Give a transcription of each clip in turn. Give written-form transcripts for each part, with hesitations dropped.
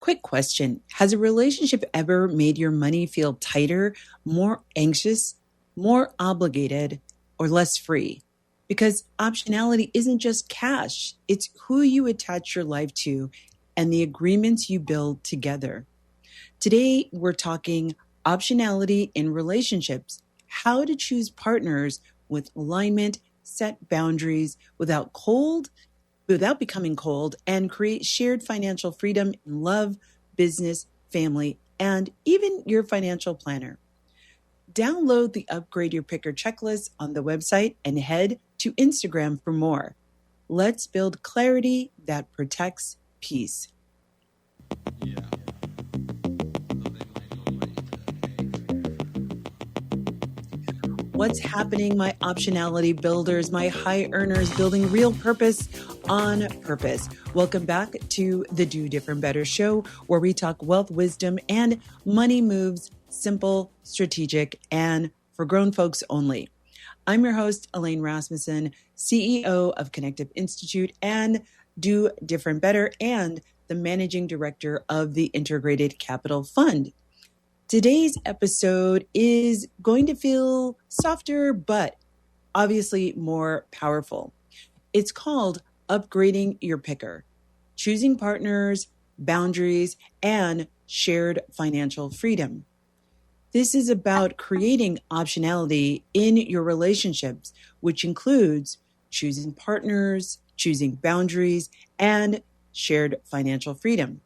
Quick question. Has a relationship ever made your money feel tighter, more anxious, more obligated, or less free? Because optionality isn't just cash, it's who you attach your life to and the agreements you build together. Today, we're talking optionality in relationships, how to choose partners with alignment, set boundaries without becoming cold, and create shared financial freedom in love, business, family, and even your financial planner. Download the Upgrade Your Picker checklist on the website and head to Instagram for more. Let's build clarity that protects peace. Yeah. What's happening, my optionality builders, my high earners building real purpose on purpose? Welcome back to the Do Different Better show, where we talk wealth, wisdom, and money moves, simple, strategic, and for grown folks only. I'm your host, Elaine Rasmussen, CEO of Connective Institute and Do Different Better, and the managing director of the Integrated Capital Fund. Today's episode is going to feel softer, but obviously more powerful. It's called Upgrading Your Picker, Choosing Partners, Boundaries, and Shared Financial Freedom. This is about creating optionality in your relationships, which includes choosing partners, choosing boundaries, and shared financial freedom.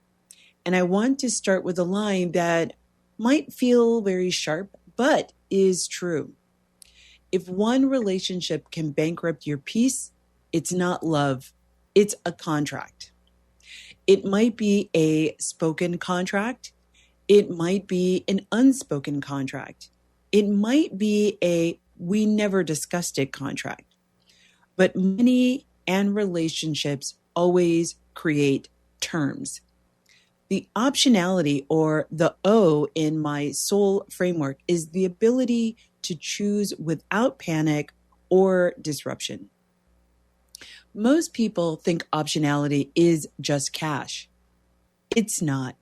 And I want to start with a line that might feel very sharp, but is true. If one relationship can bankrupt your peace, it's not love, it's a contract. It might be a spoken contract. It might be an unspoken contract. It might be a we never discussed it contract. But money and relationships always create terms. The optionality, or the O in my soul framework, is the ability to choose without panic or disruption. Most people think optionality is just cash. It's not.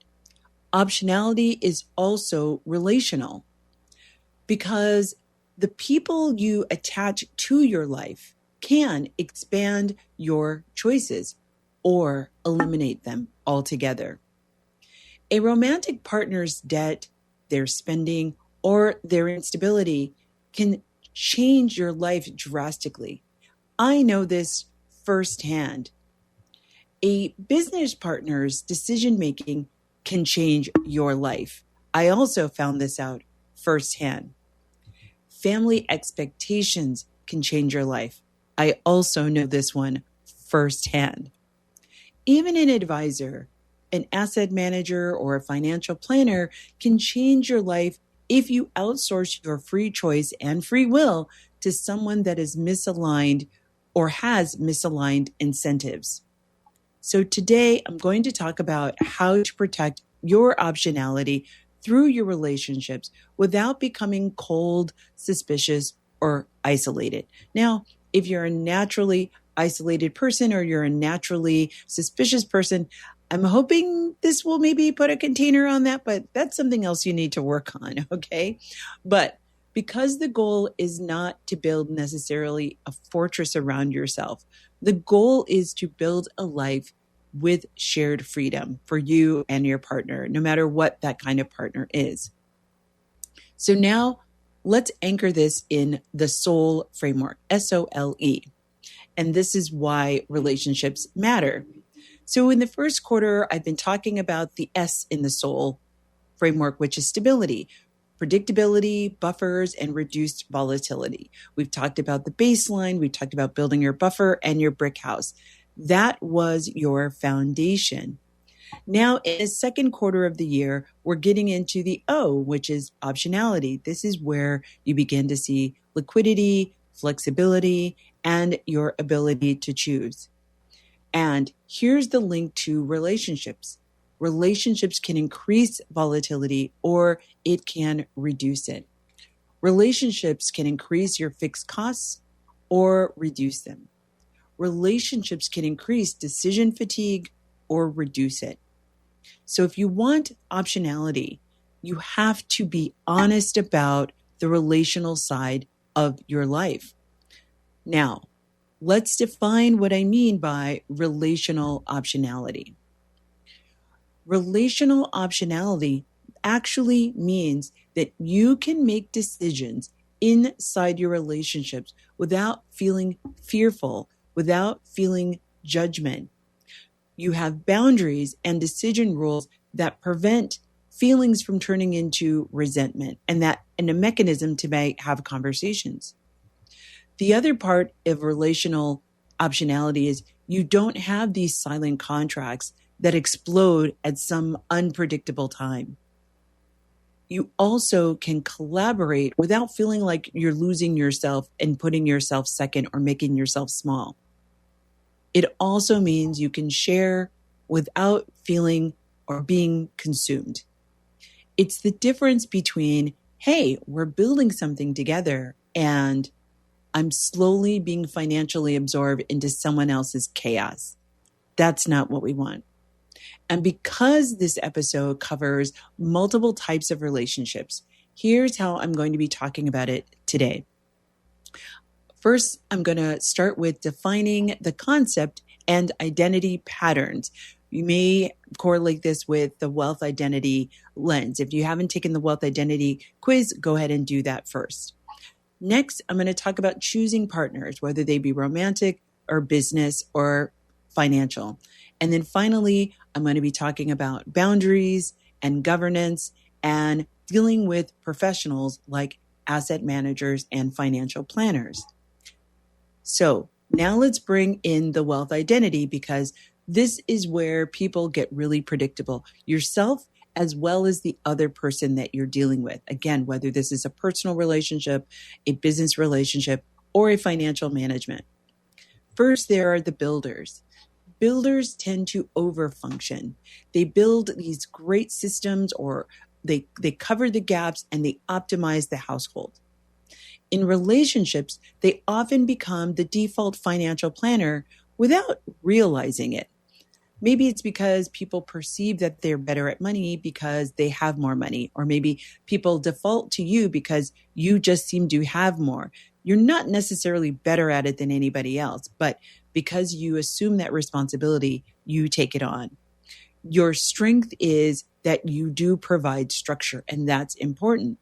Optionality is also relational because the people you attach to your life can expand your choices or eliminate them altogether. A romantic partner's debt, their spending, or their instability can change your life drastically. I know this firsthand. A business partner's decision-making can change your life. I also found this out firsthand. Family expectations can change your life. I also know this one firsthand. Even an advisor, an asset manager, or a financial planner can change your life if you outsource your free choice and free will to someone that is misaligned or has misaligned incentives. So today I'm going to talk about how to protect your optionality through your relationships without becoming cold, suspicious, or isolated. Now, if you're a naturally isolated person or you're a naturally suspicious person, I'm hoping this will maybe put a container on that, but that's something else you need to work on, okay? But because the goal is not to build necessarily a fortress around yourself, the goal is to build a life with shared freedom for you and your partner, no matter what that kind of partner is. So now let's anchor this in the SOUL framework, SOLE. And this is why relationships matter. So in the first quarter, I've been talking about the S in the SOUL framework, which is stability, predictability, buffers, and reduced volatility. We've talked about the baseline. We've talked about building your buffer and your brick house. That was your foundation. Now, in the second quarter of the year, we're getting into the O, which is optionality. This is where you begin to see liquidity, flexibility, and your ability to choose. And here's the link to relationships. Relationships can increase volatility or it can reduce it. Relationships can increase your fixed costs or reduce them. Relationships can increase decision fatigue or reduce it. So if you want optionality, you have to be honest about the relational side of your life. Now, let's define what I mean by relational optionality. Relational optionality actually means that you can make decisions inside your relationships without feeling fearful, without feeling judgment. You have boundaries and decision rules that prevent feelings from turning into resentment and a mechanism to have conversations. The other part of relational optionality is you don't have these silent contracts that explode at some unpredictable time. You also can collaborate without feeling like you're losing yourself and putting yourself second or making yourself small. It also means you can share without feeling or being consumed. It's the difference between, hey, we're building something together and I'm slowly being financially absorbed into someone else's chaos. That's not what we want. And because this episode covers multiple types of relationships, here's how I'm going to be talking about it today. First, I'm going to start with defining the concept and identity patterns. You may correlate this with the wealth identity lens. If you haven't taken the wealth identity quiz, go ahead and do that first. Next, I'm going to talk about choosing partners, whether they be romantic or business or financial. And then finally, I'm going to be talking about boundaries and governance and dealing with professionals like asset managers and financial planners. So now let's bring in the wealth identity, because this is where people get really predictable. Yourself as well as the other person that you're dealing with. Again, whether this is a personal relationship, a business relationship, or a financial management. First, there are the builders. Builders tend to overfunction. They build these great systems, or they cover the gaps and they optimize the household. In relationships, they often become the default financial planner without realizing it. Maybe it's because people perceive that they're better at money because they have more money, or maybe people default to you because you just seem to have more. You're not necessarily better at it than anybody else, but because you assume that responsibility, you take it on. Your strength is that you do provide structure, and that's important.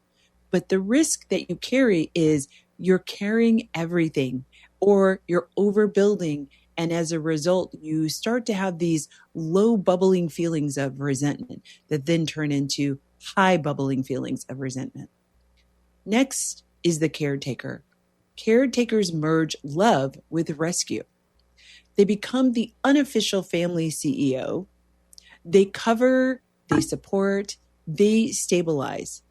But the risk that you carry is you're carrying everything, or you're overbuilding. And as a result, you start to have these low bubbling feelings of resentment that then turn into high bubbling feelings of resentment. Next is the caretaker. Caretakers merge love with rescue. They become the unofficial family CEO. They cover, they support, they stabilize.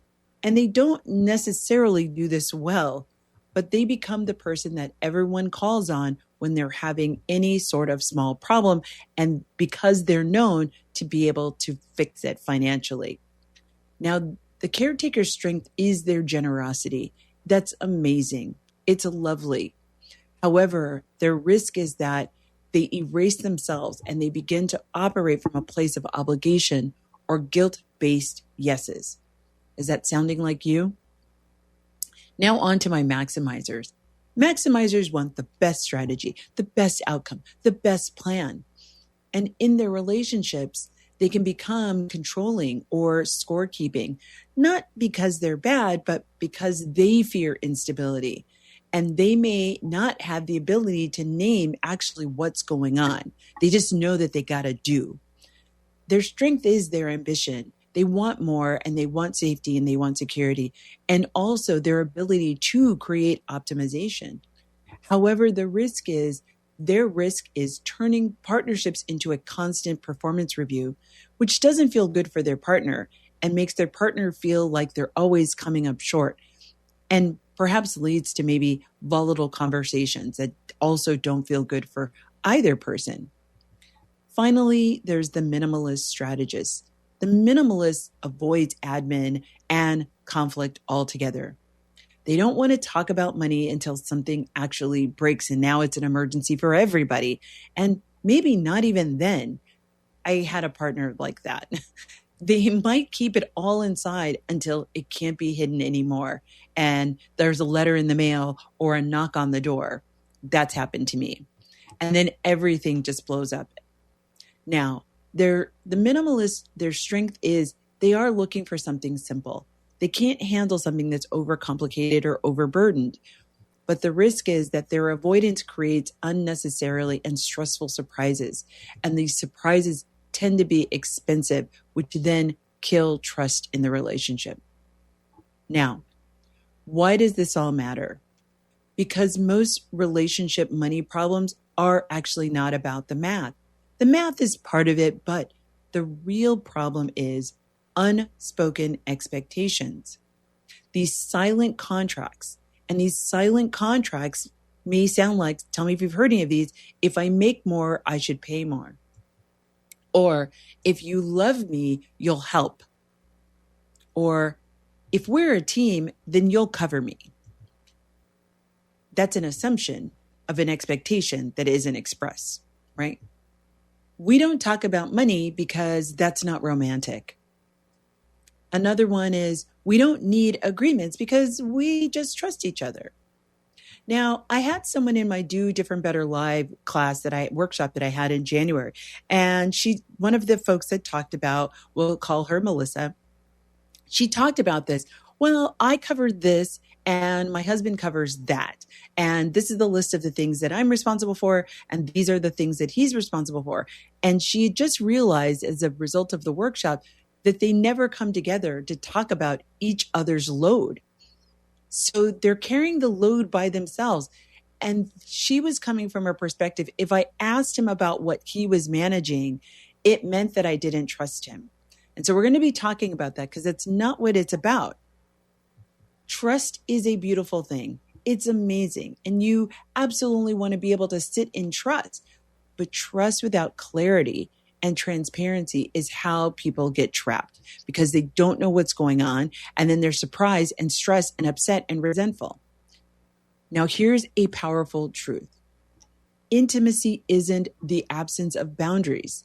And they don't necessarily do this well, but they become the person that everyone calls on when they're having any sort of small problem, and because they're known to be able to fix it financially. Now, the caretaker's strength is their generosity. That's amazing. It's lovely. However, their risk is that they erase themselves and they begin to operate from a place of obligation or guilt-based yeses. Is that sounding like you? Now on to my maximizers. Maximizers want the best strategy, the best outcome, the best plan. And in their relationships, they can become controlling or scorekeeping, not because they're bad, but because they fear instability. And they may not have the ability to name actually what's going on. They just know that they got to do. Their strength is their ambition. They want more, and they want safety, and they want security, and also their ability to create optimization. However, their risk is turning partnerships into a constant performance review, which doesn't feel good for their partner and makes their partner feel like they're always coming up short, and perhaps leads to maybe volatile conversations that also don't feel good for either person. Finally, there's the minimalist strategist. The minimalist avoids admin and conflict altogether. They don't want to talk about money until something actually breaks and now it's an emergency for everybody. And maybe not even then. I had a partner like that. They might keep it all inside until it can't be hidden anymore. And there's a letter in the mail or a knock on the door. That's happened to me. And then everything just blows up. Now, the minimalist, their strength is they are looking for something simple. They can't handle something that's overcomplicated or overburdened. But the risk is that their avoidance creates unnecessarily and stressful surprises. And these surprises tend to be expensive, which then kill trust in the relationship. Now, why does this all matter? Because most relationship money problems are actually not about the math. The math is part of it, but the real problem is unspoken expectations. These silent contracts. And these silent contracts may sound like, tell me if you've heard any of these, if I make more, I should pay more. Or if you love me, you'll help. Or if we're a team, then you'll cover me. That's an assumption of an expectation that isn't expressed, right? We don't talk about money because that's not romantic. Another one is we don't need agreements because we just trust each other. Now, I had someone in my Do Different Better Live workshop that I had in January, and one of the folks that talked about, we'll call her Melissa. She talked about this. Well, I covered this and my husband covers that. And this is the list of the things that I'm responsible for. And these are the things that he's responsible for. And she just realized as a result of the workshop that they never come together to talk about each other's load. So they're carrying the load by themselves. And she was coming from her perspective. If I asked him about what he was managing, it meant that I didn't trust him. And so we're going to be talking about that because it's not what it's about. Trust is a beautiful thing. It's amazing. And you absolutely want to be able to sit in trust. But trust without clarity and transparency is how people get trapped because they don't know what's going on. And then they're surprised and stressed and upset and resentful. Now, here's a powerful truth. Intimacy isn't the absence of boundaries.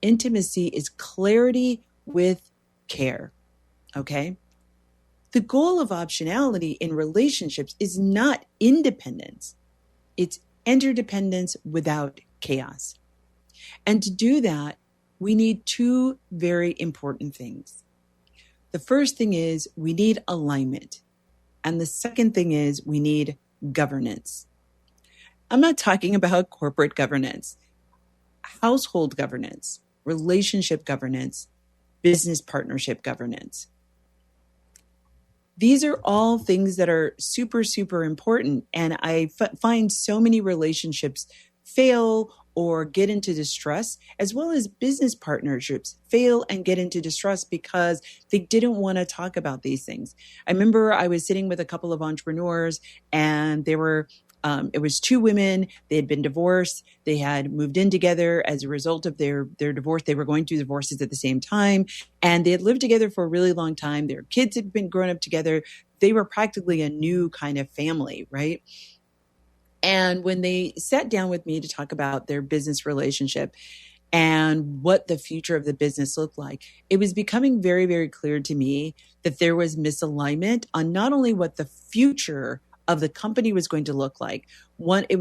Intimacy is clarity with care. Okay? The goal of optionality in relationships is not independence. It's interdependence without chaos. And to do that, we need two very important things. The first thing is we need alignment. And the second thing is we need governance. I'm not talking about corporate governance, household governance, relationship governance, business partnership governance. These are all things that are super, super important. And I find so many relationships fail or get into distress, as well as business partnerships fail and get into distress because they didn't want to talk about these things. I remember I was sitting with a couple of entrepreneurs and they were it was two women. They had been divorced. They had moved in together as a result of their divorce. They were going through divorces at the same time. And they had lived together for a really long time. Their kids had been grown up together. They were practically a new kind of family, right? And when they sat down with me to talk about their business relationship and what the future of the business looked like, it was becoming very, very clear to me that there was misalignment on not only what the future of the company was going to look like. They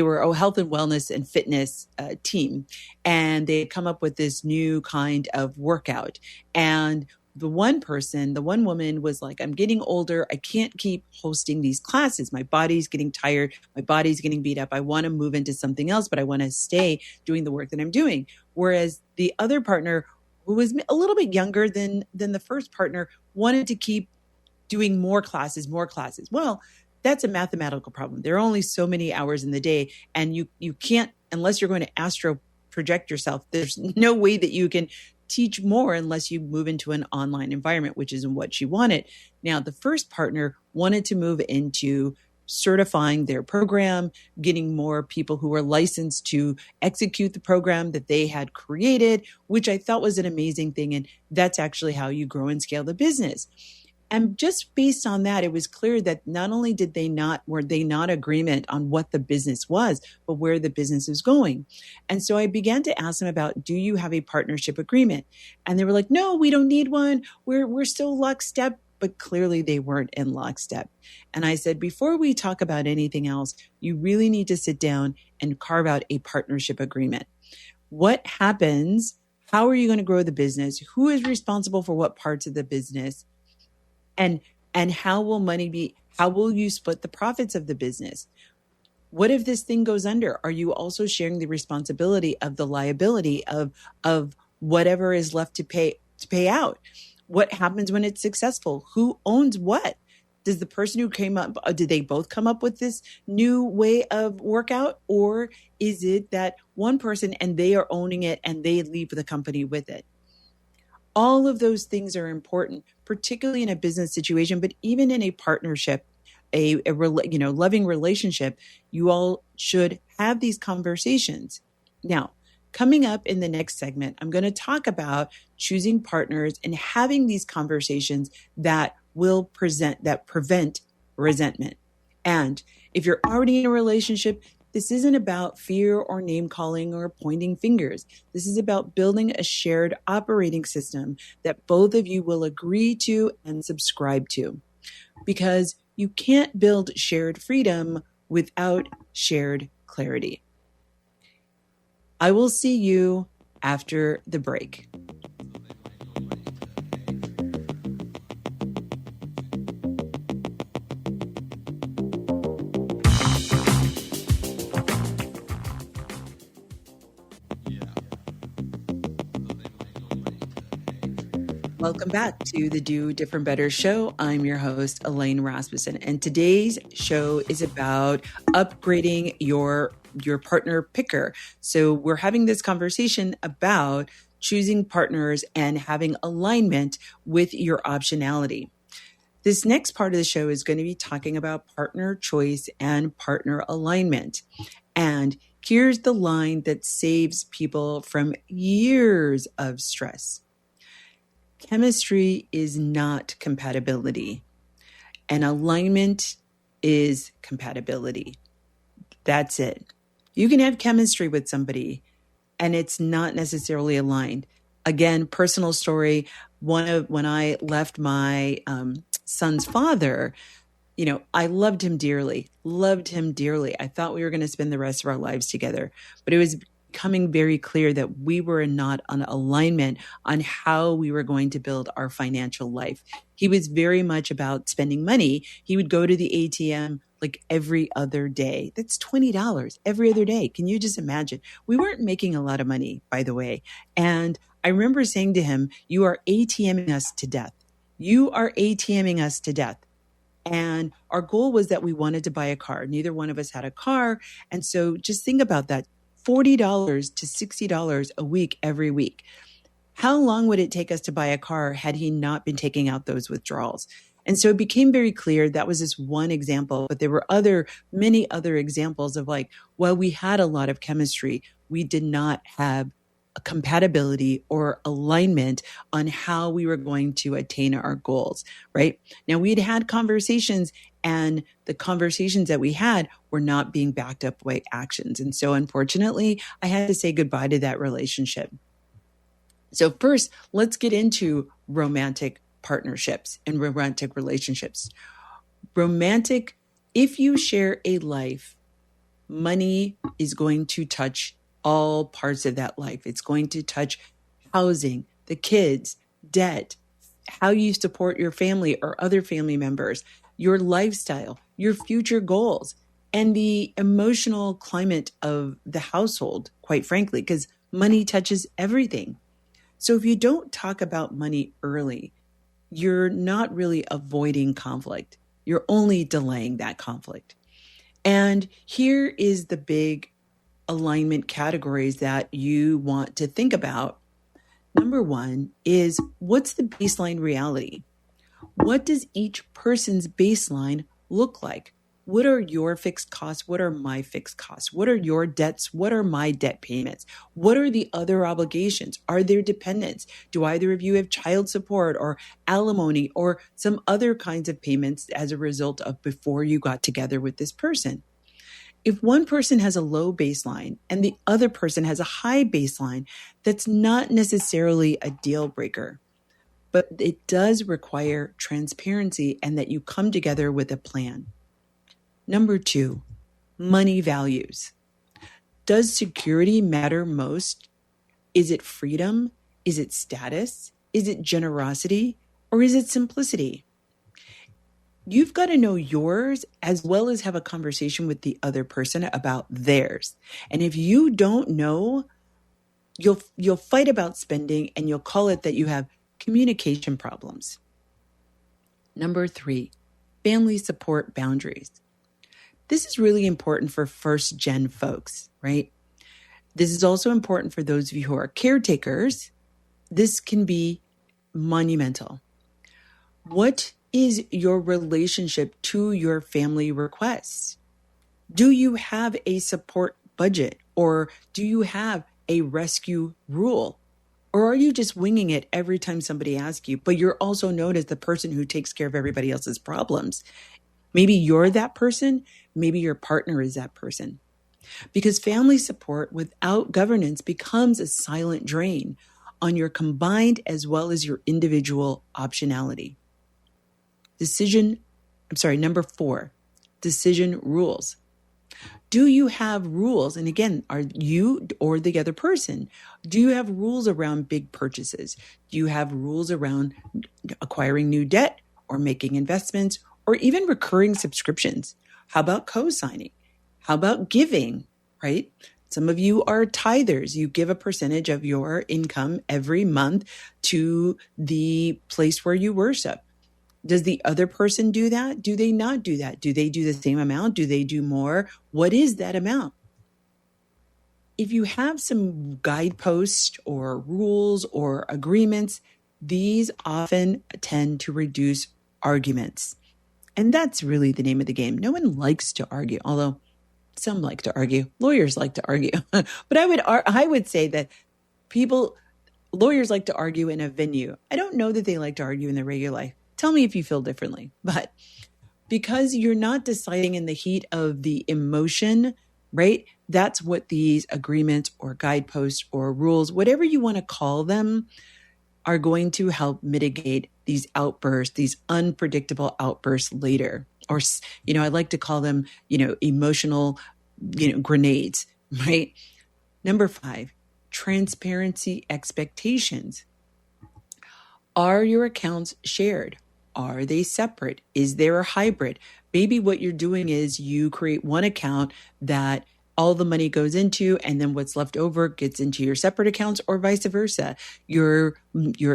were a health and wellness and fitness team. And they had come up with this new kind of workout. And the one woman was like, I'm getting older. I can't keep hosting these classes. My body's getting tired. My body's getting beat up. I want to move into something else, but I want to stay doing the work that I'm doing. Whereas the other partner, who was a little bit younger than the first partner, wanted to keep doing more classes. Well, that's a mathematical problem. There are only so many hours in the day, and you can't, unless you're going to astro project yourself, there's no way that you can teach more unless you move into an online environment, which isn't what she wanted. Now, the first partner wanted to move into certifying their program, getting more people who were licensed to execute the program that they had created, which I thought was an amazing thing. And that's actually how you grow and scale the business. And just based on that, it was clear that not only were they not agreement on what the business was, but where the business is going. And so I began to ask them about, do you have a partnership agreement? And they were like, no, we don't need one. We're still lockstep. But clearly they weren't in lockstep. And I said, before we talk about anything else, you really need to sit down and carve out a partnership agreement. What happens? How are you going to grow the business? Who is responsible for what parts of the business? And how will you split the profits of the business? What if this thing goes under? Are you also sharing the responsibility of the liability of whatever is left to pay out? What happens when it's successful? Who owns what? Does the person who came up, did they both come up with this new way of workout? Or is it that one person and they are owning it and they leave the company with it? All of those things are important, particularly in a business situation, but even in a partnership, a loving relationship, you all should have these conversations. Now, coming up in the next segment, I'm going to talk about choosing partners and having these conversations that prevent resentment. And if you're already in a relationship, this isn't about fear or name calling or pointing fingers. This is about building a shared operating system that both of you will agree to and subscribe to. Because you can't build shared freedom without shared clarity. I will see you after the break. Welcome back to the Do Different Better show. I'm your host, Elaine Rasmussen, and today's show is about upgrading your partner picker. So we're having this conversation about choosing partners and having alignment with your optionality. This next part of the show is going to be talking about partner choice and partner alignment. And here's the line that saves people from years of stress. Chemistry is not compatibility, and alignment is compatibility. That's it. You can have chemistry with somebody, and it's not necessarily aligned. Again, personal story. When I left my son's father, I loved him dearly. I thought we were going to spend the rest of our lives together, but it was becoming very clear that we were not on alignment on how we were going to build our financial life. He was very much about spending money. He would go to the ATM like every other day. That's $20 every other day. Can you just imagine? We weren't making a lot of money, by the way. And I remember saying to him, you are ATMing us to death. You are ATMing us to death. And our goal was that we wanted to buy a car. Neither one of us had a car. And so just think about that. $40 to $60 a week every week. How long would it take us to buy a car had he not been taking out those withdrawals? And so it became very clear that was just one example, but there were many other examples of while we had a lot of chemistry, we did not have a compatibility or alignment on how we were going to attain our goals, right? Now, we'd had conversations, and the conversations that we had were not being backed up by actions. And so unfortunately, I had to say goodbye to that relationship. So first, let's get into romantic partnerships and romantic relationships. If you share a life, money is going to touch all parts of that life. It's going to touch housing, the kids, debt, how you support your family or other family members, your lifestyle, your future goals, and the emotional climate of the household, quite frankly, because money touches everything. So if you don't talk about money early, you're not really avoiding conflict. You're only delaying that conflict. And here is the big alignment categories that you want to think about. Number one is, what's the baseline reality? What does each person's baseline look like? What are your fixed costs? What are my fixed costs? What are your debts? What are my debt payments? What are the other obligations? Are there dependents? Do either of you have child support or alimony or some other kinds of payments as a result of before you got together with this person? If one person has a low baseline and the other person has a high baseline, that's not necessarily a deal breaker, but it does require transparency and that you come together with a plan. Number 2, money values. Does security matter most? Is it freedom? Is it status? Is it generosity? Or is it simplicity? You've got to know yours as well as have a conversation with the other person about theirs. And if you don't know, you'll fight about spending and you'll call it that you have communication problems. Number 3, family support boundaries. This is really important for first gen folks, right? This is also important for those of you who are caretakers. This can be monumental. What is your relationship to your family requests? Do you have a support budget or do you have a rescue rule? Or are you just winging it every time somebody asks you, but you're also known as the person who takes care of everybody else's problems? Maybe you're that person. Maybe your partner is that person. Because family support without governance becomes a silent drain on your combined as well as your individual optionality. Number 4, decision rules. Do you have rules? And again, are you or the other person, do you have rules around big purchases? Do you have rules around acquiring new debt or making investments or even recurring subscriptions? How about co-signing? How about giving, right? Some of you are tithers. You give a percentage of your income every month to the place where you worship. Does the other person do that? Do they not do that? Do they do the same amount? Do they do more? What is that amount? If you have some guideposts or rules or agreements, these often tend to reduce arguments. And that's really the name of the game. No one likes to argue, although some like to argue. Lawyers like to argue. But I would say that lawyers like to argue in a venue. I don't know that they like to argue in their regular life. Tell me if you feel differently. But because you're not deciding in the heat of the emotion, right? That's what these agreements or guideposts or rules, whatever you want to call them, are going to help mitigate these outbursts, these unpredictable outbursts later. Or, I like to call them, emotional, grenades, right? Number 5, transparency expectations. Are your accounts shared? Are they separate? Is there a hybrid? Maybe what you're doing is you create one account that all the money goes into, and then what's left over gets into your separate accounts, or vice versa. Your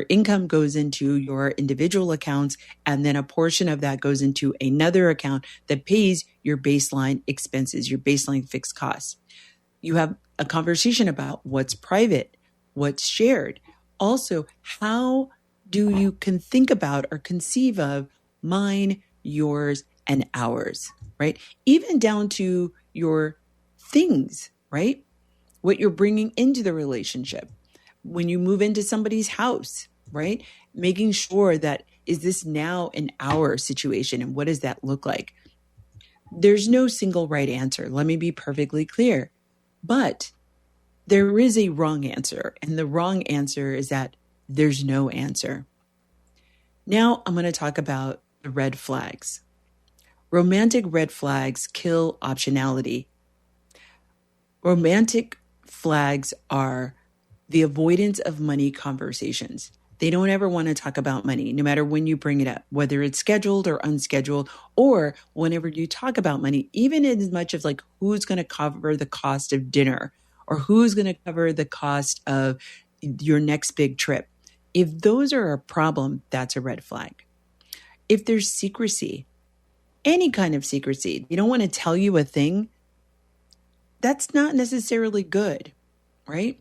income goes into your individual accounts, and then a portion of that goes into another account that pays your baseline expenses, your baseline fixed costs. You have a conversation about what's private, what's shared. Also, how do you can think about or conceive of mine, yours, and ours, right? Even down to your things, right? What you're bringing into the relationship. When you move into somebody's house, right? Making sure that, is this now an our situation, and what does that look like? There's no single right answer. Let me be perfectly clear. But there is a wrong answer, and the wrong answer is that there's no answer. Now I'm going to talk about the red flags. Romantic red flags kill optionality. Romantic flags are the avoidance of money conversations. They don't ever want to talk about money, no matter when you bring it up, whether it's scheduled or unscheduled, or whenever you talk about money, even as much as like who's going to cover the cost of dinner or who's going to cover the cost of your next big trip. If those are a problem, that's a red flag. If there's secrecy, any kind of secrecy, you don't want to tell you a thing, that's not necessarily good, right?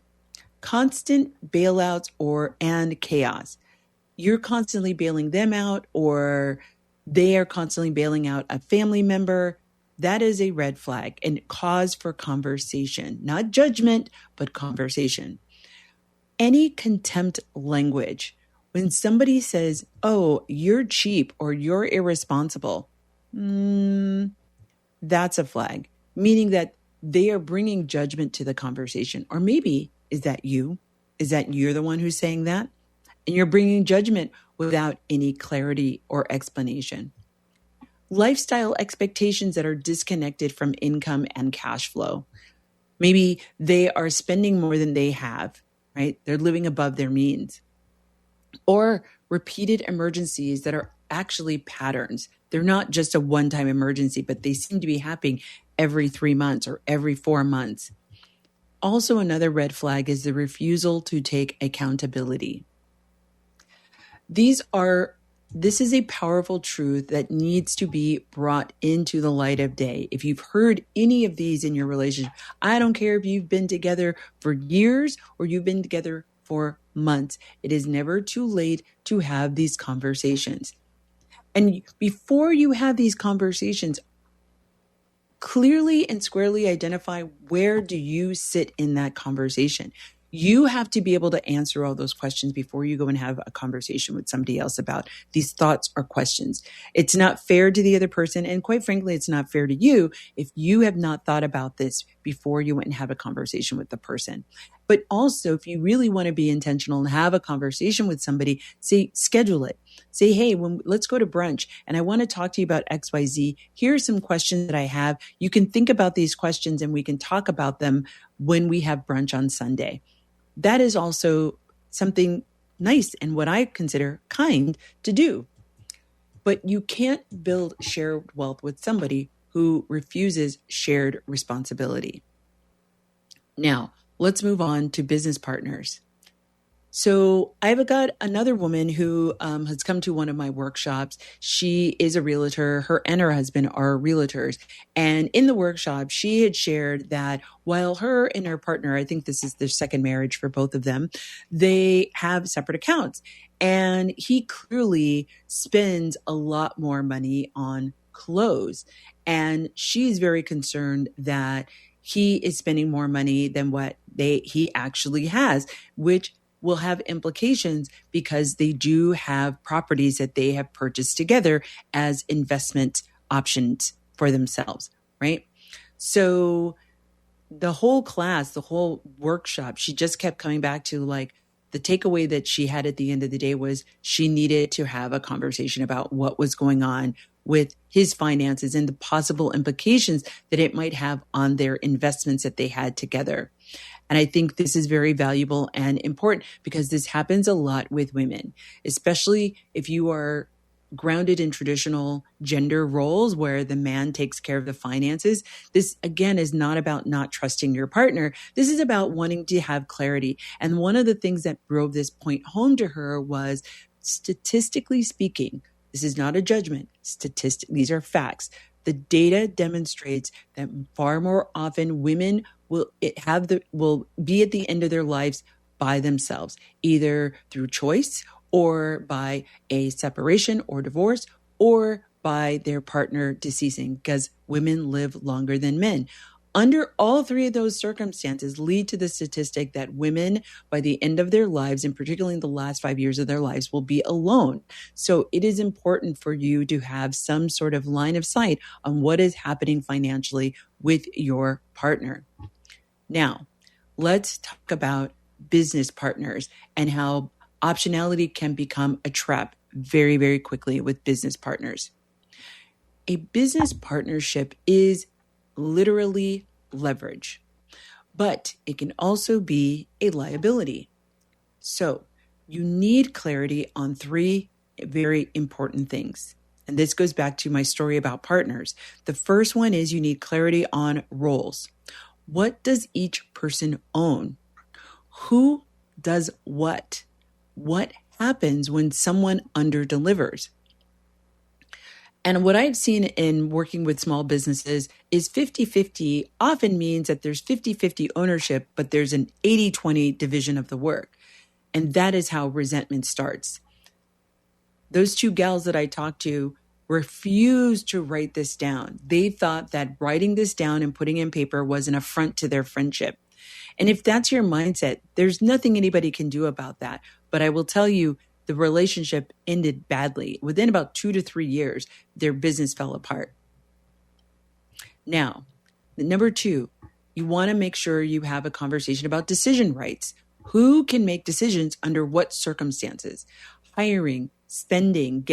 Constant bailouts and chaos. You're constantly bailing them out, or they are constantly bailing out a family member. that is a red flag and cause for conversation, not judgment, but conversation. Any contempt language, when somebody says, oh, you're cheap or you're irresponsible, that's a flag, meaning that they are bringing judgment to the conversation. Or maybe, is that you? Is that you're the one who's saying that? And you're bringing judgment without any clarity or explanation. Lifestyle expectations that are disconnected from income and cash flow. Maybe they are spending more than they have, right? They're living above their means. Or repeated emergencies that are actually patterns. They're not just a one-time emergency, but they seem to be happening every 3 months or every 4 months. Also, another red flag is the refusal to take accountability. This is a powerful truth that needs to be brought into the light of day. If you've heard any of these in your relationship, I don't care if you've been together for years or you've been together for months. It is never too late to have these conversations. And before you have these conversations, clearly and squarely identify where do you sit in that conversation. You have to be able to answer all those questions before you go and have a conversation with somebody else about these thoughts or questions. It's not fair to the other person. And quite frankly, it's not fair to you if you have not thought about this before you went and have a conversation with the person. But also, if you really want to be intentional and have a conversation with somebody, say, schedule it. Say, hey, let's go to brunch and I want to talk to you about XYZ. Here are some questions that I have. You can think about these questions and we can talk about them when we have brunch on Sunday. That is also something nice and what I consider kind to do. But you can't build shared wealth with somebody who refuses shared responsibility. Now, let's move on to business partners. So I've got another woman who has come to one of my workshops. She is a realtor. Her and her husband are realtors. And in the workshop, she had shared that while her and her partner, I think this is their second marriage for both of them, they have separate accounts. And he clearly spends a lot more money on clothes. And she's very concerned that he is spending more money than what he actually has, which will have implications because they do have properties that they have purchased together as investment options for themselves, right? So the whole class, the whole workshop, she just kept coming back to like the takeaway that she had at the end of the day was she needed to have a conversation about what was going on with his finances and the possible implications that it might have on their investments that they had together. And I think this is very valuable and important because this happens a lot with women, especially if you are grounded in traditional gender roles where the man takes care of the finances. This, again, is not about not trusting your partner. This is about wanting to have clarity. And one of the things that drove this point home to her was, statistically speaking, this is not a judgment. These are facts. The data demonstrates that far more often women will be at the end of their lives by themselves, either through choice or by a separation or divorce or by their partner deceasing, because women live longer than men. Under all three of those circumstances lead to the statistic that women by the end of their lives, and particularly in the last 5 years of their lives, will be alone. So it is important for you to have some sort of line of sight on what is happening financially with your partner. Now, let's talk about business partners and how optionality can become a trap very, very quickly with business partners. A business partnership is literally leverage, but it can also be a liability. So you need clarity on three very important things. And this goes back to my story about partners. The first one is you need clarity on roles. What does each person own? Who does what? What happens when someone underdelivers? And what I've seen in working with small businesses is 50-50 often means that there's 50-50 ownership, but there's an 80-20 division of the work. And that is how resentment starts. Those two gals that I talked to, refused to write this down. They thought that writing this down and putting it in paper was an affront to their friendship. And if that's your mindset, there's nothing anybody can do about that. But I will tell you, the relationship ended badly. Within about 2 to 3 years, their business fell apart. Now, number 2, you want to make sure you have a conversation about decision rights. Who can make decisions under what circumstances? Hiring, spending,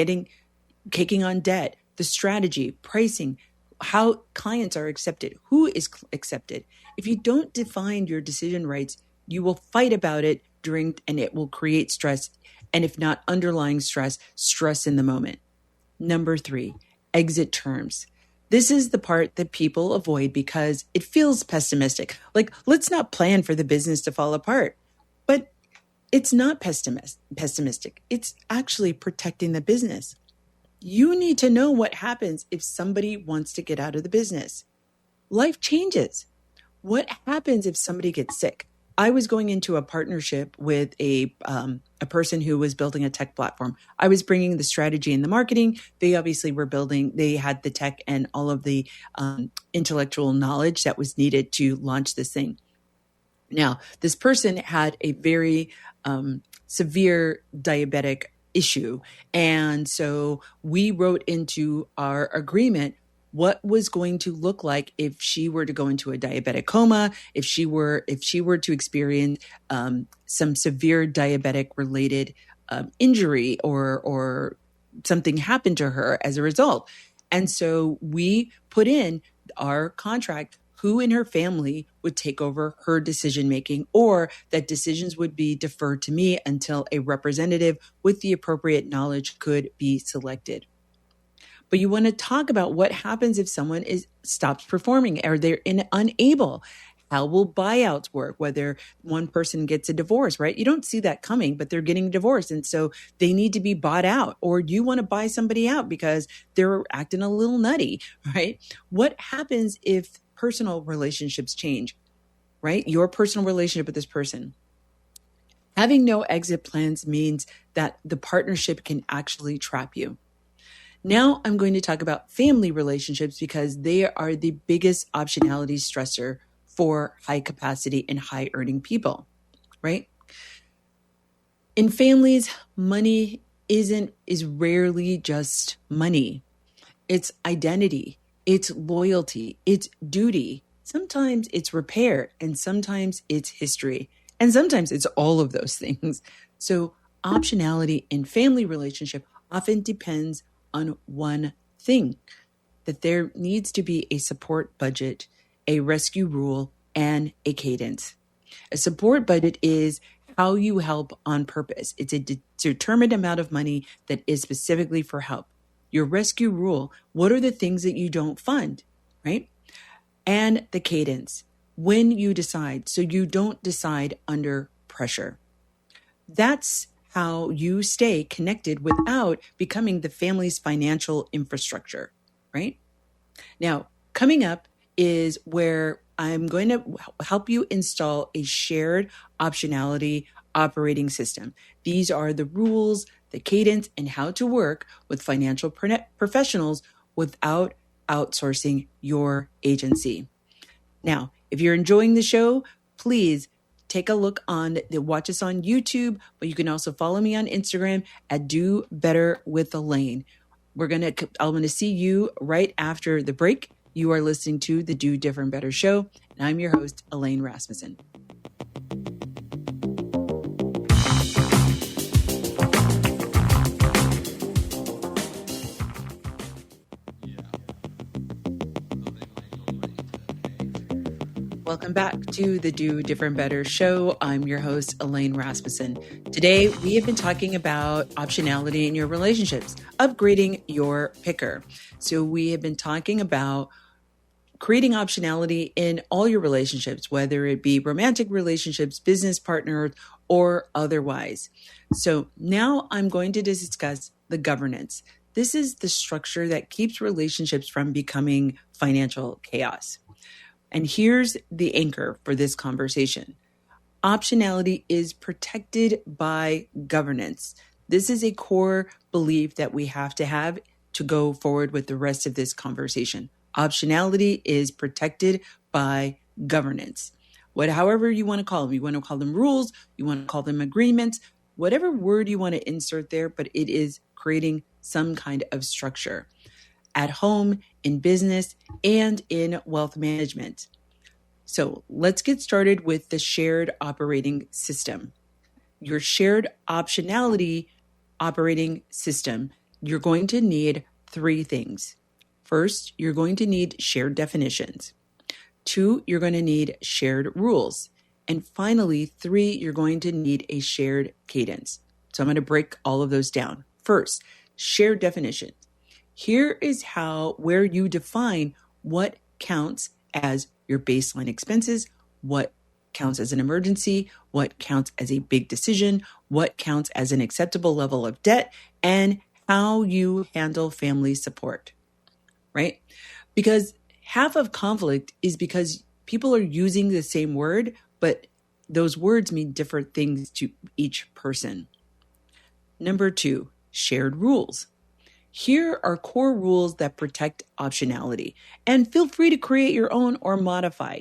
taking on debt, the strategy, pricing, how clients are accepted, who is accepted. If you don't define your decision rights, you will fight about it and it will create stress. And if not underlying stress in the moment. Number 3, exit terms. This is the part that people avoid because it feels pessimistic. Like, let's not plan for the business to fall apart. But it's not pessimistic. It's actually protecting the business. You need to know what happens if somebody wants to get out of the business. Life changes. What happens if somebody gets sick? I was going into a partnership with a person who was building a tech platform. I was bringing the strategy and the marketing. They obviously were they had the tech and all of the intellectual knowledge that was needed to launch this thing. Now, this person had a very severe diabetic issue. And so we wrote into our agreement what was going to look like if she were to go into a diabetic coma, if she were to experience some severe diabetic related injury or something happened to her as a result. And so we put in our contract who in her family would take over her decision making, or that decisions would be deferred to me until a representative with the appropriate knowledge could be selected. But you want to talk about what happens if someone stops performing or they're unable. How will buyouts work? Whether one person gets a divorce, right? You don't see that coming, but they're getting divorced. And so they need to be bought out, or you want to buy somebody out because they're acting a little nutty, right? What happens if personal relationships change, right? Your personal relationship with this person. Having no exit plans means that the partnership can actually trap you. Now I'm going to talk about family relationships because they are the biggest optionality stressor for high capacity and high earning people, right? In families, money is rarely just money. It's identity, it's loyalty, it's duty. Sometimes it's repair, and sometimes it's history, and sometimes it's all of those things. So optionality in family relationship often depends on one thing, that there needs to be a support budget, a rescue rule, and a cadence. A support budget is how you help on purpose. It's a determined amount of money that is specifically for help. Your rescue rule, what are the things that you don't fund, right? And the cadence, when you decide, so you don't decide under pressure. That's how you stay connected without becoming the family's financial infrastructure, right? Now, coming up is where I'm going to help you install a shared optionality operating system. These are the rules, the cadence, and how to work with financial professionals without outsourcing your agency. Now, if you're enjoying the show, please take a look watch us on YouTube, but you can also follow me on Instagram at Do Better with Elaine. I'm going to see you right after the break. You are listening to the Do Different Better show, and I'm your host, Elaine Rasmussen. Welcome back to the Do Different Better show. I'm your host, Elaine Rasmussen. Today, we have been talking about optionality in your relationships, upgrading your picker. So we have been talking about creating optionality in all your relationships, whether it be romantic relationships, business partners, or otherwise. So now I'm going to discuss the governance. This is the structure that keeps relationships from becoming financial chaos. And here's the anchor for this conversation. Optionality is protected by governance. This is a core belief that we have to have to go forward with the rest of this conversation. Optionality is protected by governance. However you want to call them. You want to call them rules, you want to call them agreements, whatever word you want to insert there, but it is creating some kind of structure at home, in business, and in wealth management. So let's get started with the shared operating system. Your shared optionality operating system, you're going to need three things. First, you're going to need shared definitions. 2, you're going to need shared rules. And finally, 3, you're going to need a shared cadence. So I'm going to break all of those down. First, shared definitions. Here is where you define what counts as your baseline expenses, what counts as an emergency, what counts as a big decision, what counts as an acceptable level of debt, and how you handle family support, right? Because half of conflict is because people are using the same word, but those words mean different things to each person. Number 2, shared rules. Here are core rules that protect optionality, and feel free to create your own or modify.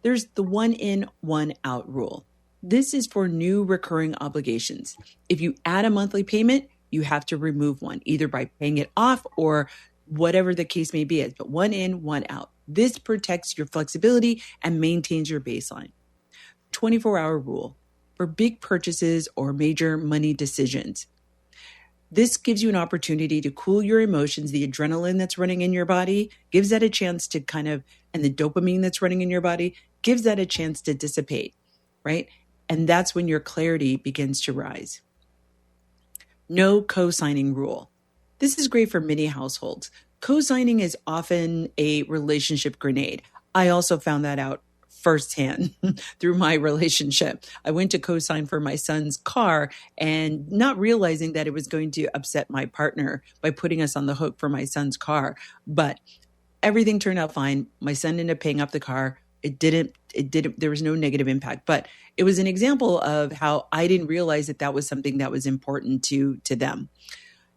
There's the 1 in, 1 out rule. This is for new recurring obligations. If you add a monthly payment, you have to remove one, either by paying it off or whatever the case may be. But 1 in, 1 out. This protects your flexibility and maintains your baseline. 24-hour rule for big purchases or major money decisions. This gives you an opportunity to cool your emotions. The adrenaline that's running in your body gives that a chance to and the dopamine that's running in your body gives that a chance to dissipate, right? And that's when your clarity begins to rise. No co-signing rule. This is great for many households. Co-signing is often a relationship grenade. I also found that out firsthand through my relationship. I went to co-sign for my son's car and not realizing that it was going to upset my partner by putting us on the hook for my son's car. But everything turned out fine. My son ended up paying up the car. There was no negative impact, but it was an example of how I didn't realize that was something that was important to them.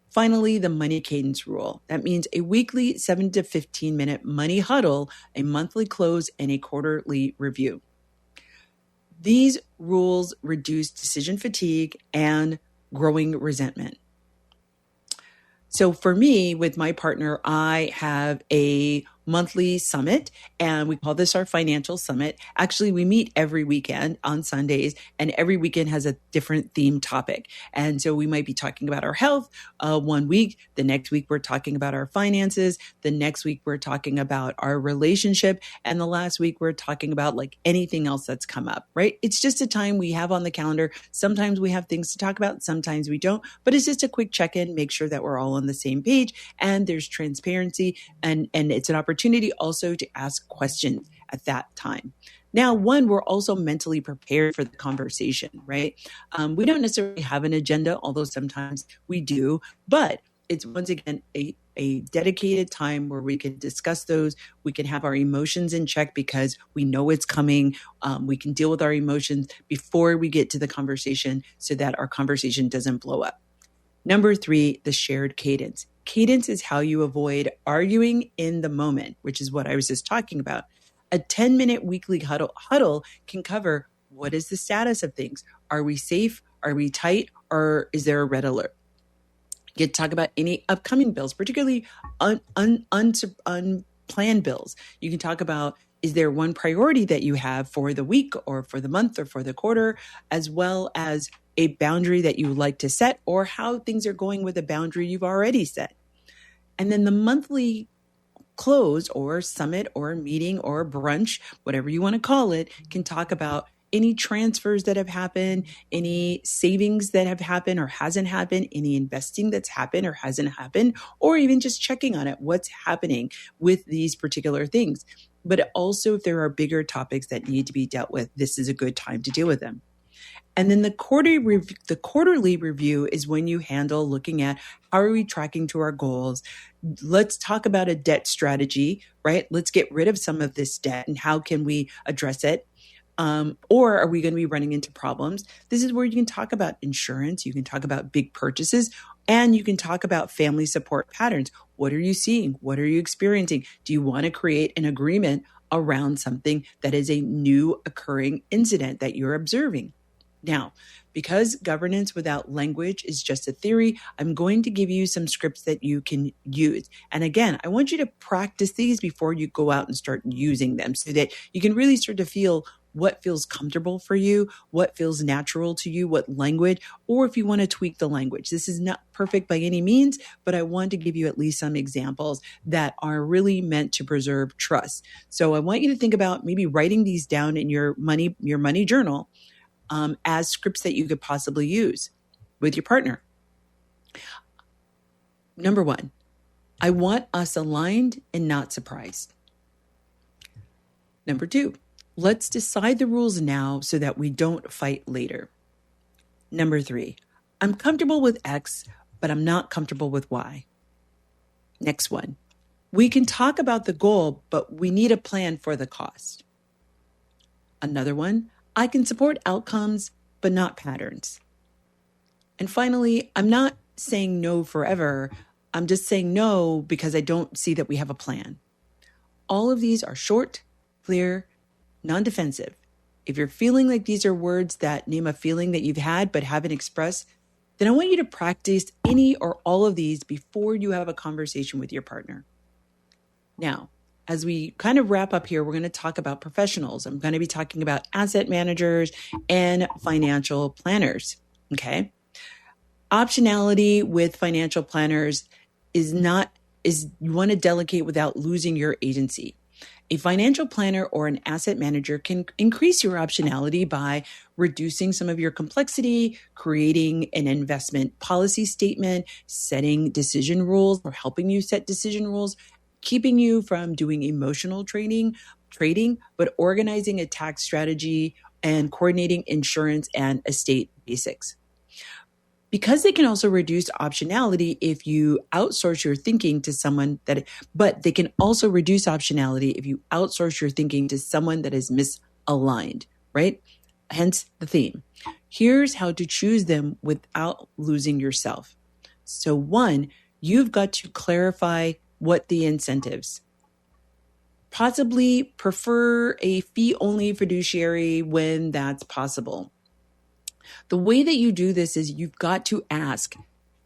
Finally, the money cadence rule. That means a weekly 7 to 15 minute money huddle, a monthly close, and a quarterly review. These rules reduce decision fatigue and growing resentment. So for me, with my partner, I have a monthly summit, and we call this our financial summit. Actually, we meet every weekend on Sundays, and every weekend has a different theme topic. And so we might be talking about our health one week. The next week, we're talking about our finances. The next week, we're talking about our relationship. And the last week, we're talking about like anything else that's come up, right? It's just a time we have on the calendar. Sometimes we have things to talk about. Sometimes we don't, but it's just a quick check-in, make sure that we're all on the same page and there's transparency, and it's an opportunity also to ask questions at that time. Now, we're also mentally prepared for the conversation, right? We don't necessarily have an agenda, although sometimes we do, but it's once again a dedicated time where we can discuss those. We can have our emotions in check because we know it's coming. We can deal with our emotions before we get to the conversation so that our conversation doesn't blow up. Number 3, the shared cadence. Cadence is how you avoid arguing in the moment, which is what I was just talking about. A 10-minute weekly huddle can cover what is the status of things. Are we safe? Are we tight? Or is there a red alert? You get to talk about any upcoming bills, particularly unplanned bills. You can talk about, is there one priority that you have for the week or for the month or for the quarter, as well as a boundary that you would like to set, or how things are going with a boundary you've already set. And then the monthly close or summit or meeting or brunch, whatever you want to call it, can talk about any transfers that have happened, any savings that have happened or hasn't happened, any investing that's happened or hasn't happened, or even just checking on it, what's happening with these particular things. But also, if there are bigger topics that need to be dealt with, this is a good time to deal with them. And then the quarterly review is when you handle looking at how are we tracking to our goals. Let's talk about a debt strategy, right? Let's get rid of some of this debt and how can we address it? Or are we going to be running into problems? This is where you can talk about insurance. You can talk about big purchases, and you can talk about family support patterns. What are you seeing? What are you experiencing? Do you want to create an agreement around something that is a new occurring incident that you're observing? Now, because governance without language is just a theory, I'm going to give you some scripts that you can use. And again, I want you to practice these before you go out and start using them so that you can really start to feel what feels comfortable for you, what feels natural to you, what language, or if you want to tweak the language. This is not perfect by any means, but I want to give you at least some examples that are really meant to preserve trust. So I want you to think about maybe writing these down in your money journal as scripts that you could possibly use with your partner. Number one, I want us aligned and not surprised. Number two, let's decide the rules now so that we don't fight later. Number three, I'm comfortable with X, but I'm not comfortable with Y. Next one, we can talk about the goal, but we need a plan for the cost. Another one, I can support outcomes, but not patterns. And finally, I'm not saying no forever. I'm just saying no because I don't see that we have a plan. All of these are short, clear, non-defensive. If you're feeling like these are words that name a feeling that you've had but haven't expressed, then I want you to practice any or all of these before you have a conversation with your partner. Now, as we kind of wrap up here, we're going to talk about professionals. I'm going to be talking about asset managers and financial planners. Okay. Optionality with financial planners is you want to delegate without losing your agency. A financial planner or an asset manager can increase your optionality by reducing some of your complexity, creating an investment policy statement, setting decision rules or helping you set decision rules, keeping you from doing emotional trading, but organizing a tax strategy and coordinating insurance and estate basics. Because they can also reduce optionality if you outsource your thinking to someone but they can also reduce optionality if you outsource your thinking to someone that is misaligned, right? Hence the theme. Here's how to choose them without losing yourself. So one, you've got to clarify what the incentives. Possibly prefer a fee-only fiduciary when that's possible. The way that you do this is you've got to ask,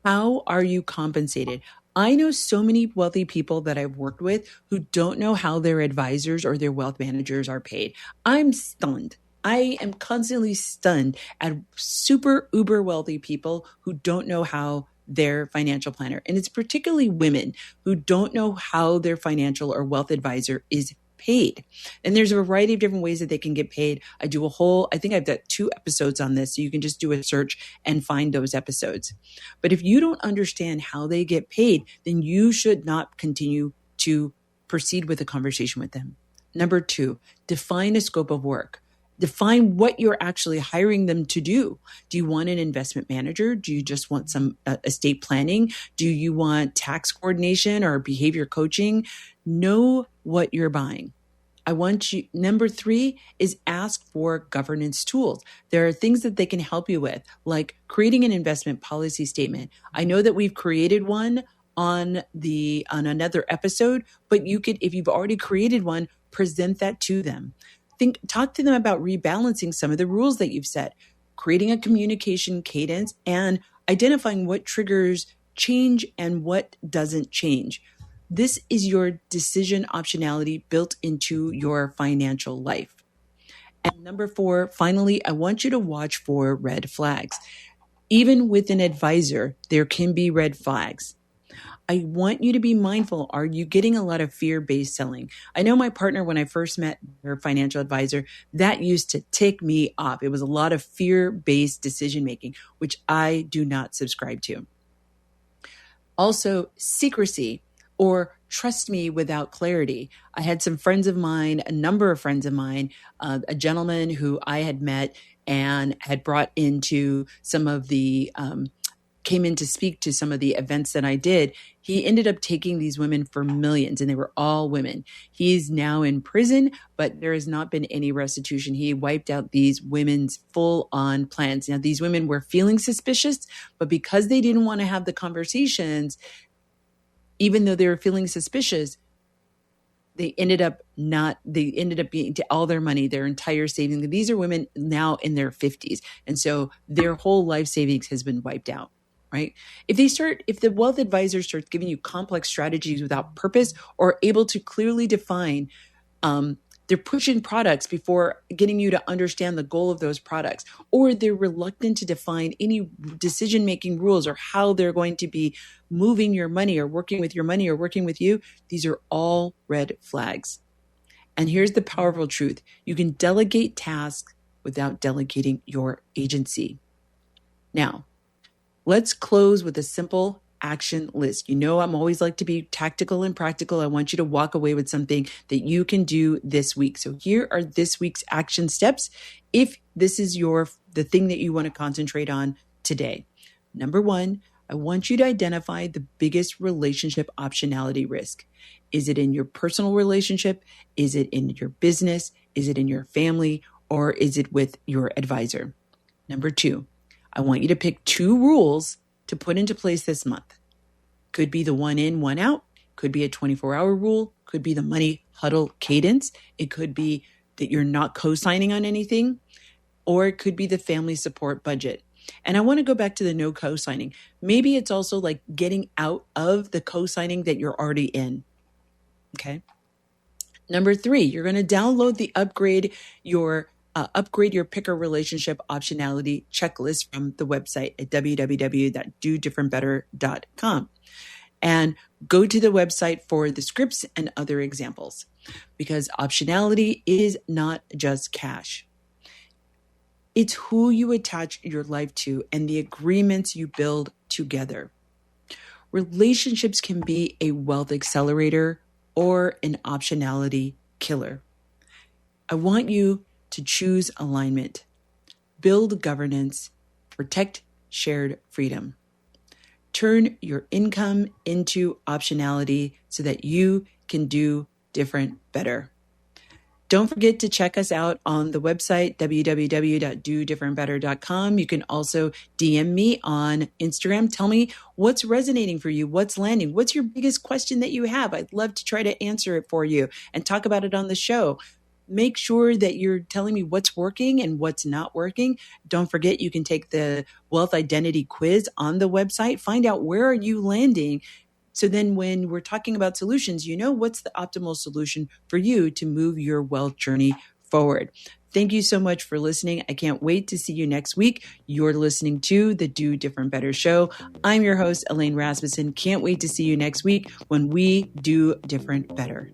how are you compensated? I know so many wealthy people that I've worked with who don't know how their advisors or their wealth managers are paid. I'm stunned. I am constantly stunned at super uber wealthy people who don't know how their financial planner, and it's particularly women who don't know how their financial or wealth advisor is paid. And there's a variety of different ways that they can get paid. I think I've got 2 episodes on this, so you can just do a search and find those episodes. But if you don't understand how they get paid, then you should not continue to proceed with a conversation with them. Number 2, define a scope of work. Define what you're actually hiring them to do. Do you want an investment manager? Do you just want some estate planning? Do you want tax coordination or behavior coaching? Know what you're buying. Number 3 is ask for governance tools. There are things that they can help you with, like creating an investment policy statement. I know that we've created one on another episode, but you could, if you've already created one, present that to them. Talk to them about rebalancing some of the rules that you've set, creating a communication cadence, and identifying what triggers change and what doesn't change. This is your decision optionality built into your financial life. And number 4, finally, I want you to watch for red flags. Even with an advisor, there can be red flags. I want you to be mindful. Are you getting a lot of fear-based selling? I know my partner, when I first met her financial advisor, that used to tick me off. It was a lot of fear-based decision-making, which I do not subscribe to. Also, secrecy or trust me without clarity. I had some friends of mine, a number of friends of mine, a gentleman who I had met and had brought into came in to speak to some of the events that I did. He ended up taking these women for millions, and they were all women. He's now in prison, but there has not been any restitution. He wiped out these women's full-on plans. Now, these women were feeling suspicious, but because they didn't want to have the conversations, even though they were feeling suspicious, they ended up being to all their money, their entire savings. These are women now in their 50s. And so their whole life savings has been wiped out, right? If the wealth advisor starts giving you complex strategies without purpose or able to clearly define, they're pushing products before getting you to understand the goal of those products, or they're reluctant to define any decision-making rules or how they're going to be moving your money or working with your money or working with you. These are all red flags. And here's the powerful truth. You can delegate tasks without delegating your agency. Now, let's close with a simple action list. You know, I'm always like to be tactical and practical. I want you to walk away with something that you can do this week. So here are this week's action steps if this is the thing that you want to concentrate on today. Number 1, I want you to identify the biggest relationship optionality risk. Is it in your personal relationship? Is it in your business? Is it in your family? Or is it with your advisor? Number 2, I want you to pick 2 rules to put into place this month. Could be the 1 in, 1 out. Could be a 24-hour rule. Could be the money huddle cadence. It could be that you're not co-signing on anything. Or it could be the family support budget. And I want to go back to the no co-signing. Maybe it's also like getting out of the co-signing that you're already in. Okay. Number 3, you're going to download the upgrade your picker relationship optionality checklist from the website at www.dodifferentbetter.com and go to the website for the scripts and other examples, because optionality is not just cash. It's who you attach your life to and the agreements you build together. Relationships can be a wealth accelerator or an optionality killer. I want you to choose alignment, build governance, protect shared freedom. Turn your income into optionality so that you can do different better. Don't forget to check us out on the website, www.dodifferentbetter.com. You can also DM me on Instagram. Tell me what's resonating for you, what's landing, what's your biggest question that you have. I'd love to try to answer it for you and talk about it on the show. Make sure that you're telling me what's working and what's not working. Don't forget, you can take the Wealth Identity Quiz on the website. Find out where are you landing. So then when we're talking about solutions, you know what's the optimal solution for you to move your wealth journey forward. Thank you so much for listening. I can't wait to see you next week. You're listening to the Do Different Better Show. I'm your host, Elaine Rasmussen. Can't wait to see you next week when we do different better.